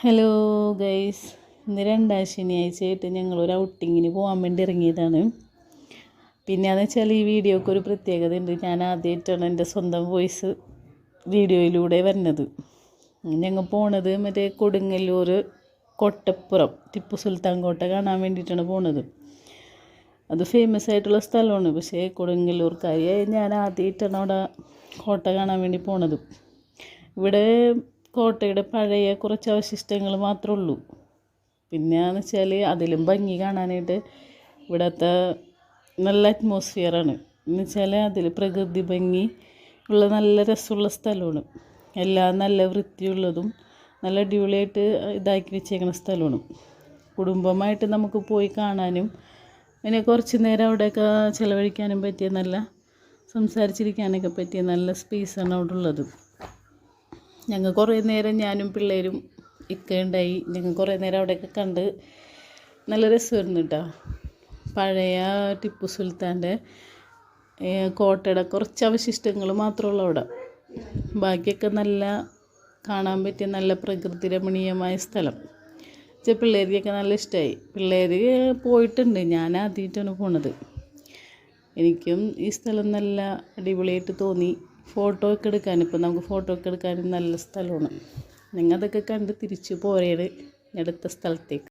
Hello guys, ഇന്ന് രണ്ടാം ശനിയാഴ്ചയായിട്ട് ഞങ്ങളൊരു ഔട്ടിങ്ങിന് പോകാൻ വേണ്ടി ഇറങ്ങിയതാണ്. പിന്നെ അതെന്ന് വെച്ചാൽ ഈ വീഡിയോക്ക് ഒരു പ്രത്യേകത ഉണ്ട്. ഞാൻ ആദ്യമായിട്ടാണ് എൻ്റെ സ്വന്തം വോയിസ് വീഡിയോയിലൂടെ വരുന്നത്. ഞങ്ങൾ പോണത് മറ്റേ കൊടുങ്ങല്ലൂർ കോട്ടപ്പുറം ടിപ്പു സുൽത്താൻ കോട്ട കാണാൻ വേണ്ടിയിട്ടാണ് പോണത്. അത് ഫേമസ് ആയിട്ടുള്ള സ്ഥലമാണ്. പക്ഷേ കൊടുങ്ങല്ലൂർക്കാരിയായ ഞാൻ ആദ്യമായിട്ടാണ് അവിടെ കോട്ട കാണാൻ വേണ്ടി പോണത്. ഇവിടെ കോട്ടയുടെ പഴയ കുറച്ച് അവശിഷ്ടങ്ങൾ മാത്രമേ ഉള്ളൂ. പിന്നെയെന്ന് വെച്ചാൽ അതിലും ഭംഗി കാണാനായിട്ട് ഇവിടുത്തെ നല്ല അറ്റ്മോസ്ഫിയറാണ്. എന്ന് വെച്ചാൽ അതിൽ പ്രകൃതി ഭംഗി ഉള്ള നല്ല രസമുള്ള സ്ഥലമാണ്. എല്ലാം നല്ല വൃത്തിയുള്ളതും നല്ല അടിപൊളിയായിട്ട് ഇതാക്കി വെച്ചേക്കുന്ന സ്ഥലമാണ്. കുടുംബമായിട്ട് നമുക്ക് പോയി കാണാനും പിന്നെ കുറച്ച് നേരം അവിടെയൊക്കെ ചിലവഴിക്കാനും പറ്റിയ നല്ല സംസാരിച്ചിരിക്കാനൊക്കെ പറ്റിയ നല്ല സ്പേസാണ് അവിടെ ഉള്ളത്. ഞങ്ങൾ കുറേ നേരം ഞാനും പിള്ളേരും ഉണ്ടായി. ഞങ്ങൾ കുറേ നേരം അവിടെയൊക്കെ കണ്ട് നല്ല രസമായിരുന്നു കേട്ടോ. പഴയ ടിപ്പു സുൽത്താൻ്റെ കോട്ടയുടെ കുറച്ച് അവശിഷ്ടങ്ങൾ മാത്രമുള്ളൂ അവിടെ. ബാക്കിയൊക്കെ നല്ല കാണാൻ പറ്റിയ നല്ല പ്രകൃതി രമണീയമായ സ്ഥലം. പിള്ളേർക്കൊക്കെ നല്ല ഇഷ്ടമായി. പിള്ളേർ പോയിട്ടുണ്ട്, ഞാൻ ആദ്യമായിട്ടാണ് പോണത്. എനിക്കും ഈ സ്ഥലം നല്ല അടിപൊളിയായിട്ട് തോന്നി. ഫോട്ടോ ഒക്കെ എടുക്കാൻ, ഇപ്പം നമുക്ക് ഫോട്ടോ ഒക്കെ എടുക്കാനും നല്ല സ്ഥലമാണ്. നിങ്ങൾ അതൊക്കെ കണ്ട് തിരിച്ച് പോരേണ് അടുത്ത സ്ഥലത്തേക്ക്.